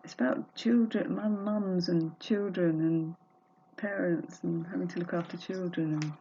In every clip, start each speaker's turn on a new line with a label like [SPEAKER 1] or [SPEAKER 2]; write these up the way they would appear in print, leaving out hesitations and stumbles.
[SPEAKER 1] it's about children, mums and children and parents and having to look after children.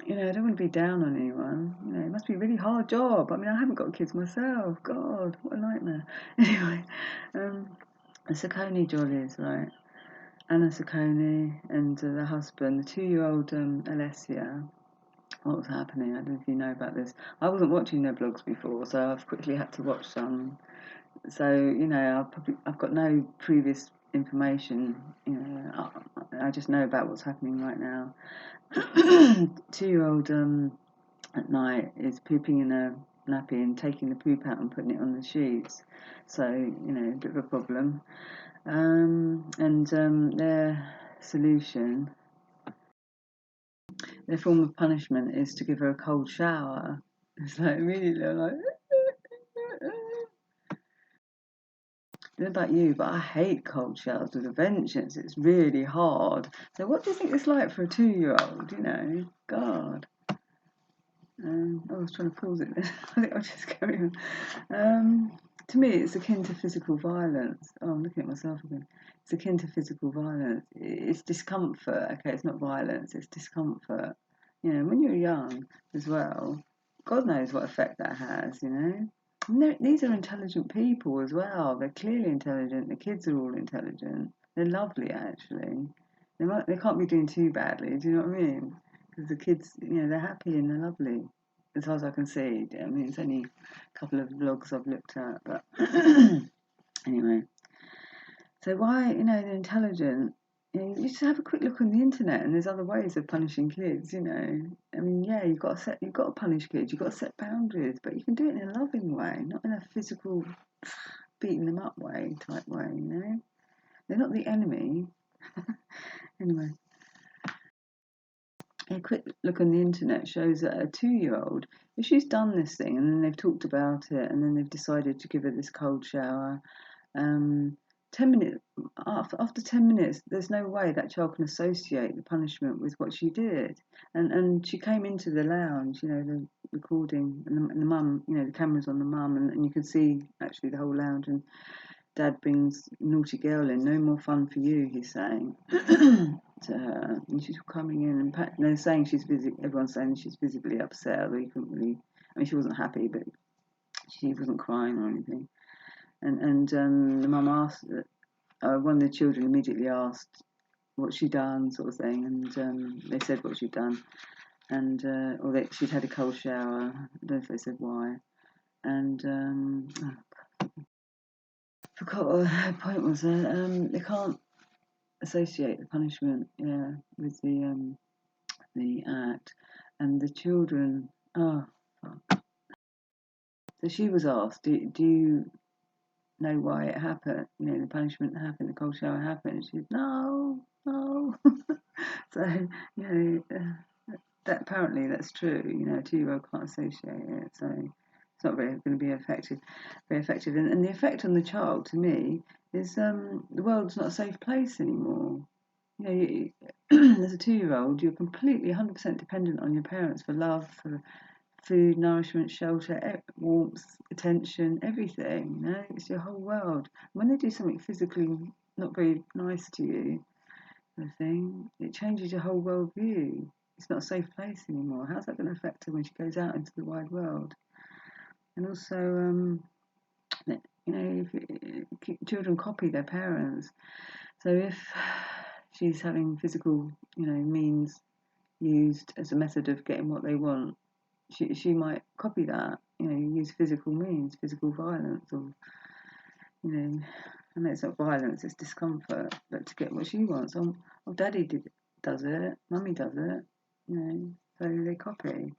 [SPEAKER 1] And I don't want to be down on anyone. It must be a really hard job. I mean, I haven't got kids myself. God, what a nightmare. Anyway, the Sacconejolys, right? Anna Saccone and the husband, the 2-year-old Alessia. What was happening? I don't know if you know about this. I wasn't watching their blogs before, so I've quickly had to watch some. So I've got no previous information. I just know about what's happening right now. 2-year-old at night is pooping in a nappy and taking the poop out and putting it on the sheets. So a bit of a problem. Their solution, their form of punishment is to give her a cold shower. It's like immediately I'm like. I don't know about you, but I hate cold showers with a vengeance. It's really hard. So what do you think it's like for a 2-year-old? God. I was trying to pause it then. I think I'll just carry on. To me, it's akin to physical violence. Oh, I'm looking at myself again. It's akin to physical violence. It's discomfort. Okay, it's not violence. It's discomfort. When you're young as well, God knows what effect that has. These are intelligent people as well. They're clearly intelligent. The kids are all intelligent. They're lovely, actually. They can't be doing too badly. Do you know what I mean? Because the kids, they're happy and they're lovely, as far as I can see. I mean, it's only a couple of vlogs I've looked at, but anyway. So why, they're intelligent. You just have a quick look on the internet, and there's other ways of punishing kids. I mean, yeah, you've got to punish kids. You've got to set boundaries, but you can do it in a loving way, not in a physical, beating them up type way. They're not the enemy. Anyway. A quick look on the internet shows that a 2-year-old, if she's done this thing and then they've talked about it and then they've decided to give her this cold shower, 10 minutes after 10 minutes, there's no way that child can associate the punishment with what she did. And she came into the lounge, the recording, and the mum, the camera's on the mum, and you can see actually the whole lounge. And Dad brings naughty girl in. No more fun for you, he's saying to her. And she's coming in, and they're saying everyone's saying she's visibly upset. Although you couldn't really. I mean, she wasn't happy, but she wasn't crying or anything. And the mum asked, one of the children immediately asked what she'd done, sort of thing, and they said what she'd done, and she'd had a cold shower. I don't know if they said why, and I forgot what her point was. They can't associate the punishment, with the act, and the children. Oh, fuck. So she was asked, "Do you know why it happened? The punishment happened, the cold shower happened." She said, "No." So that apparently that's true. A 2-year-old can't associate it, so it's not very going to be effective. Very effective, and the effect on the child, to me, is the world's not a safe place anymore. As a 2-year-old, you're completely 100% dependent on your parents for love, for food, nourishment, shelter, warmth, attention, everything. It's your whole world. When they do something physically not very nice to you, it changes your whole world view. It's not a safe place anymore. How's that going to affect her when she goes out into the wide world? And also, children copy their parents. So if she's having physical, means used as a method of getting what they want, she might copy that, use physical means, physical violence, or, and it's not violence, it's discomfort, but to get what she wants. Daddy does it, mummy does it, so they copy.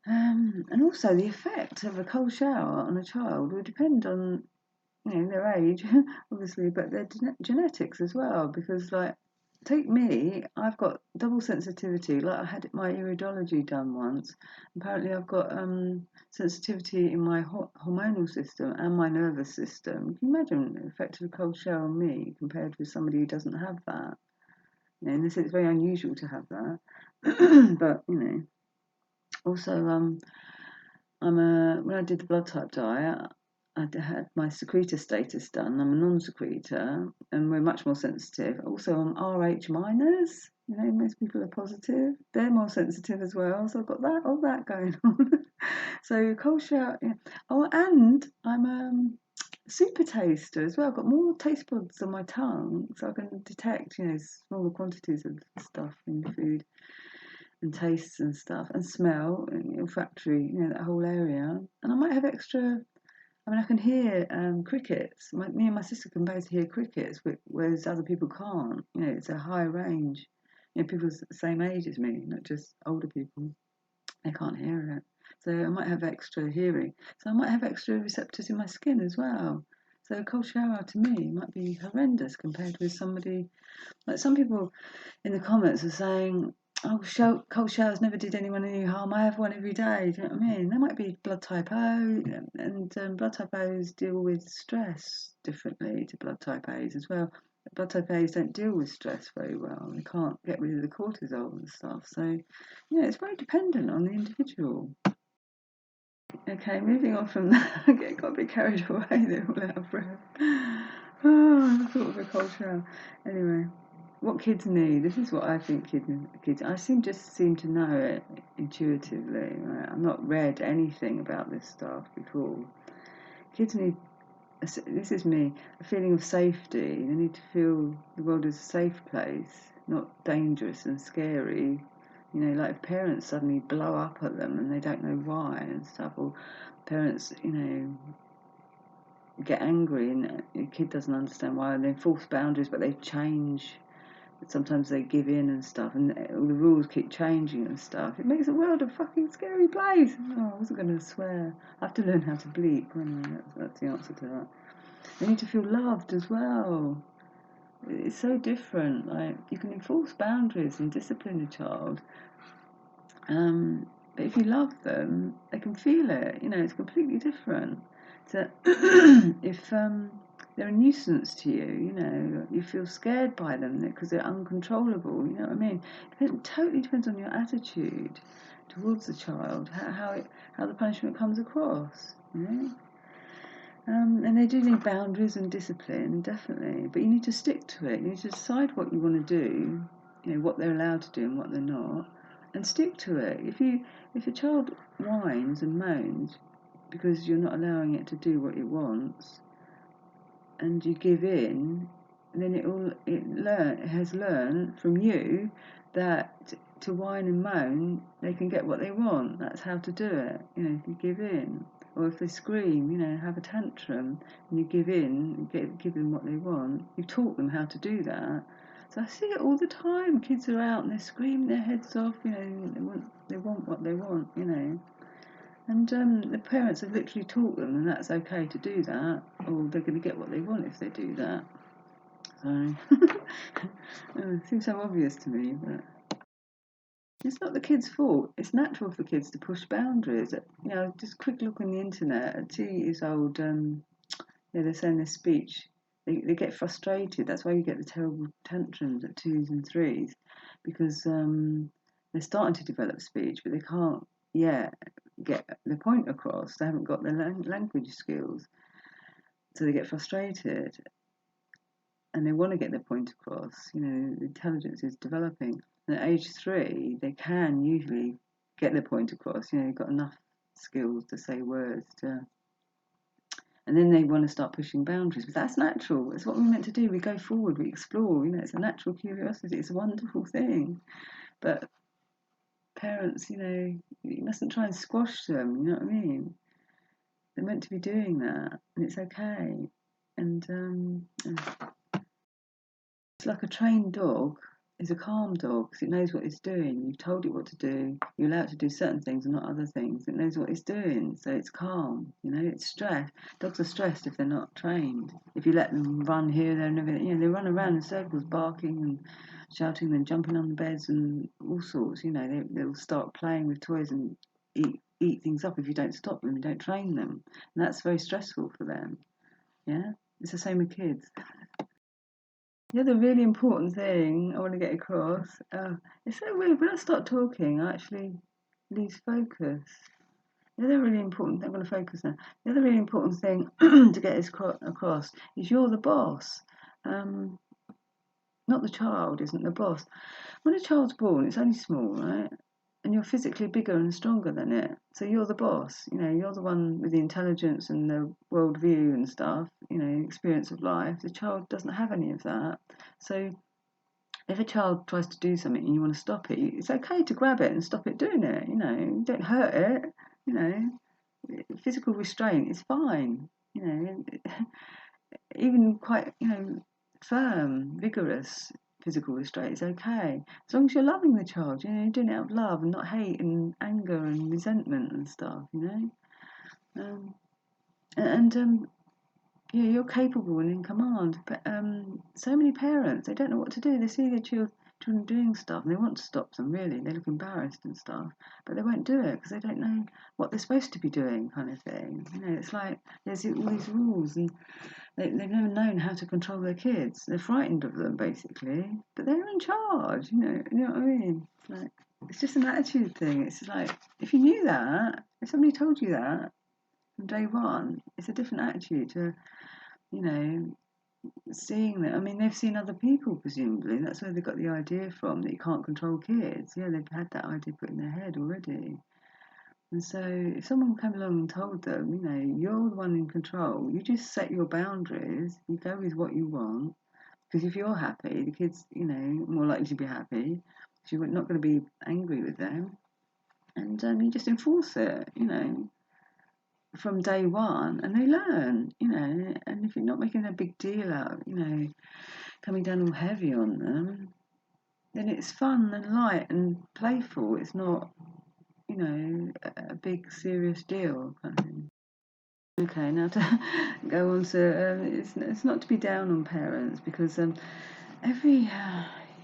[SPEAKER 1] And also the effect of a cold shower on a child will depend on, their age, obviously, but their genetics as well, because, take me, I've got double sensitivity. I had my iridology done once. Apparently I've got sensitivity in my hormonal system and my nervous system. Can you imagine the effect of a cold shower on me compared with somebody who doesn't have that? And they said it's very unusual to have that. But, also, when I did the blood type diet, had my secretor status done. I'm a non-secretor, and we're much more sensitive. Also, I'm RH minus. Most people are positive. They're more sensitive as well. So I've got all that going on. So cold shower. Yeah. Oh, and I'm super taster as well. I've got more taste buds on my tongue, so I can detect, smaller quantities of stuff in the food and tastes and stuff, and smell and olfactory, that whole area. And I might have extra. I mean, I can hear crickets. Me and my sister can both hear crickets, whereas other people can't. It's a high range. People the same age as me, not just older people. They can't hear it. So I might have extra hearing. So I might have extra receptors in my skin as well. So a cold shower to me might be horrendous compared with somebody. Like some people in the comments are saying, oh, cold showers never did anyone any harm. I have one every day. Do you know what I mean? There might be blood type O, and blood type O's deal with stress differently to blood type A's as well. Blood type A's don't deal with stress very well. They can't get rid of the cortisol and stuff. So, it's very dependent on the individual. Okay, moving on from that. I got a bit carried away there, all out of breath. Oh, I thought of a cold shower. Anyway. What kids need. This is what I think kids. I seem to know it intuitively. Right? I've not read anything about this stuff before. Kids need. This is me. A feeling of safety. They need to feel the world is a safe place, not dangerous and scary. Like if parents suddenly blow up at them and they don't know why and stuff, or parents, get angry and the kid doesn't understand why, and they enforce boundaries, but they change. Sometimes they give in and stuff, and all the rules keep changing and stuff. It makes the world a fucking scary place. Oh, I wasn't going to swear. I have to learn how to bleep. Anyway, that's the answer to that. They need to feel loved as well. It's so different. Like, you can enforce boundaries and discipline a child, but if you love them, they can feel it. It's completely different. So if they're a nuisance to you, you feel scared by them because they're uncontrollable, you know what I mean? It totally depends on your attitude towards the child, how the punishment comes across, and they do need boundaries and discipline, definitely, but you need to stick to it. You need to decide what you want to do, what they're allowed to do and what they're not, and stick to it. If a child whines and moans because you're not allowing it to do what it wants, and you give in, then it has learned from you that to whine and moan, they can get what they want. That's how to do it. If you give in, or if they scream, have a tantrum, and you give in, give them what they want. You've taught them how to do that. So I see it all the time. Kids are out and they're screaming their heads off. They want what they want. And the parents have literally taught them, and that's okay to do that, or they're going to get what they want if they do that. So, it seems so obvious to me, but it's not the kids' fault. It's natural for kids to push boundaries. Just a quick look on the internet. At 2 years old, they're saying their speech. They get frustrated. That's why you get the terrible tantrums at 2s and 3s, because they're starting to develop speech, but they can't yet get the point across. They haven't got the language skills, so they get frustrated, and they want to get their point across. The intelligence is developing. And at age 3, they can usually get their point across. They've got enough skills to say words and then they want to start pushing boundaries. But that's natural. It's what we're meant to do. We go forward, we explore. It's a natural curiosity. It's a wonderful thing. But parents, you mustn't try and squash them. You know what I mean? They're meant to be doing that, and it's okay. And it's like a trained dog is a calm dog because it knows what it's doing. You've told it what to do. You're allowed to do certain things and not other things. It knows what it's doing, so it's calm. It's stressed. Dogs are stressed if they're not trained. If you let them run here, there, and everything, they run around in circles, barking and shouting, and jumping on the beds and all sorts. They'll start playing with toys and eat things up if you don't stop them, you don't train them, and that's very stressful for them. Yeah, it's the same with kids. The other really important thing I want to get across, it's so weird, when I start talking, I actually lose focus. The other really important, I'm going to focus now. The other really important thing to get across is you're the boss. Not the child isn't the boss. When a child's born, it's only small, right? And you're physically bigger and stronger than it. So you're the boss. You're the one with the intelligence and the worldview and stuff, experience of life. The child doesn't have any of that. So if a child tries to do something and you want to stop it, it's okay to grab it and stop it doing it. Don't hurt it. Physical restraint is fine. Even quite, firm, vigorous physical restraint is okay. As long as you're loving the child, you're doing it out of love and not hate and anger and resentment and stuff, Yeah, you're capable and in command. But so many parents, they don't know what to do. They see their children doing stuff and they want to stop them, really. They look embarrassed and stuff, but they won't do it because they don't know what they're supposed to be doing, kind of thing. It's like there's all these rules and they've never known how to control their kids. They're frightened of them, basically, but they're in charge, you know what I mean? It's just an attitude thing. It's like, if you knew that, if somebody told you that from day one, it's a different attitude to, seeing that. I mean, they've seen other people, presumably. That's where they got the idea from, that you can't control kids. Yeah, they've had that idea put in their head already. And so if someone came along and told them, you're the one in control, you just set your boundaries, you go with what you want, because if you're happy, the kids, are more likely to be happy, so you're not going to be angry with them. And you just enforce it, from day one, and they learn, and if you're not making a big deal out of, coming down all heavy on them, then it's fun and light and playful. It's not, a big serious deal kind of thing. Okay, now to go on to, it's not to be down on parents, because every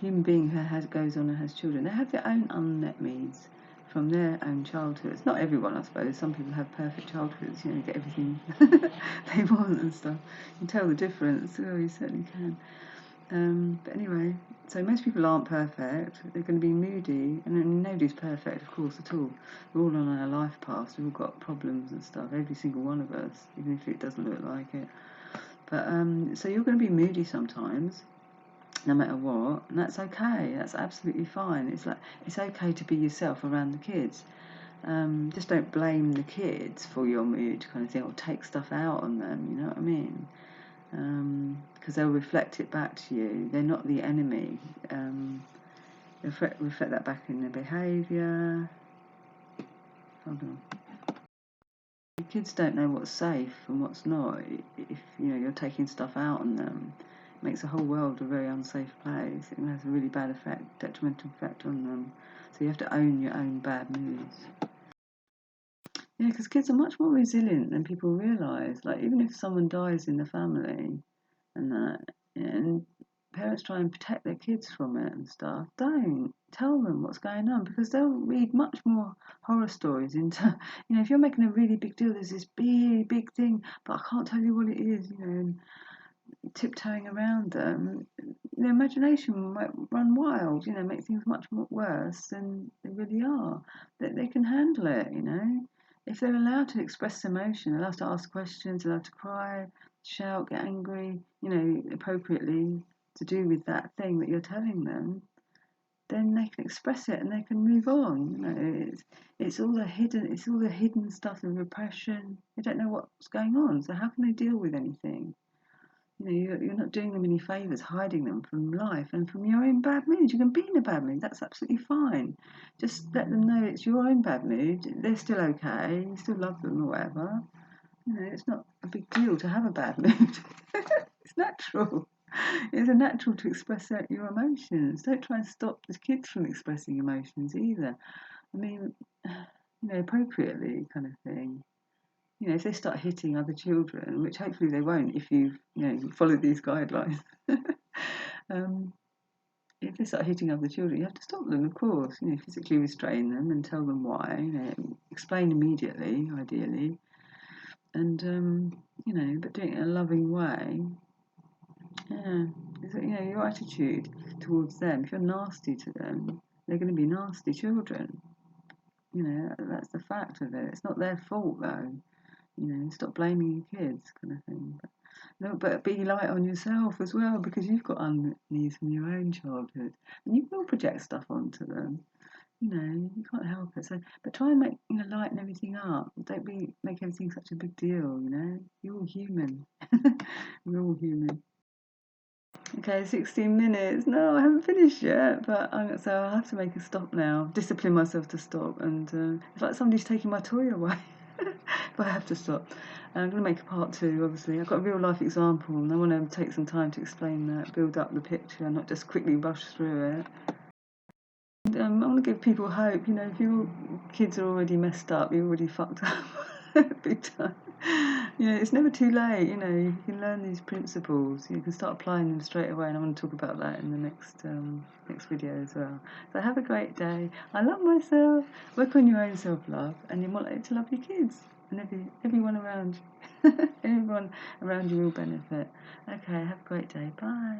[SPEAKER 1] human being who goes on and has children, they have their own unmet needs from their own childhoods. Not everyone, I suppose. Some people have perfect childhoods, get everything they want and stuff. You can tell the difference. Oh, you certainly can. But anyway, so most people aren't perfect. They're going to be moody, and nobody's perfect, of course, at all. We're all on our life paths. We've all got problems and stuff, every single one of us, even if it doesn't look like it. But so you're going to be moody sometimes, no matter what, and that's okay. That's absolutely fine. It's okay to be yourself around the kids. Just don't blame the kids for your mood, kind of thing, or take stuff out on them. You know what I mean? Because they'll reflect it back to you. They're not the enemy. They'll reflect that back in their behaviour. Hold on. The kids don't know what's safe and what's not. If you're taking stuff out on them, it makes the whole world a very unsafe place. It has a really bad effect, detrimental effect on them. So you have to own your own bad moods. Yeah, because kids are much more resilient than people realise. Like, even if someone dies in the family and that, and parents try and protect their kids from it and stuff, don't tell them what's going on, because they'll read much more horror stories into, if you're making a really big deal, there's this big thing, but I can't tell you what it is, and tiptoeing around them, their imagination might run wild, make things much more worse than they really are. That they can handle it, if they're allowed to express emotion, allowed to ask questions, allowed to cry, shout, get angry, appropriately to do with that thing that you're telling them, then they can express it and they can move on. It's all the hidden stuff of repression. They don't know what's going on, so how can they deal with anything? You're not doing them any favours, hiding them from life and from your own bad mood. You can be in a bad mood, that's absolutely fine. Just let them know it's your own bad mood. They're still okay, you still love them or whatever. It's not a big deal to have a bad mood. It's natural. It's natural to express out your emotions. Don't try and stop the kids from expressing emotions either. I mean, appropriately, kind of thing. If they start hitting other children, which hopefully they won't if you follow these guidelines. If they start hitting other children, you have to stop them, of course. Physically restrain them and tell them why. Explain immediately, ideally, and but doing it in a loving way. Yeah, your attitude towards them. If you're nasty to them, they're going to be nasty children. That's the fact of it. It's not their fault though. Stop blaming your kids, kind of thing. But be light on yourself as well, because you've got unmet needs from your own childhood, and you will project stuff onto them. You can't help it. So, but try and make lighten everything up. Don't make everything such a big deal. You're all human. We're all human. Okay, 16 minutes. No, I haven't finished yet, but so I have to make a stop now. Discipline myself to stop, and it's like somebody's taking my toy away. But I have to stop. I'm going to make a part 2, obviously. I've got a real life example, and I want to take some time to explain that, build up the picture, not just quickly rush through it. I want to give people hope. If your kids are already messed up, you're already fucked up big time. It's never too late. You can learn these principles. You can start applying them straight away, and I want to talk about that in the next video as well. So have a great day. I love myself. Work on your own self-love, and you want to love your kids and everyone around you. Everyone around you will benefit. Okay, have a great day. Bye.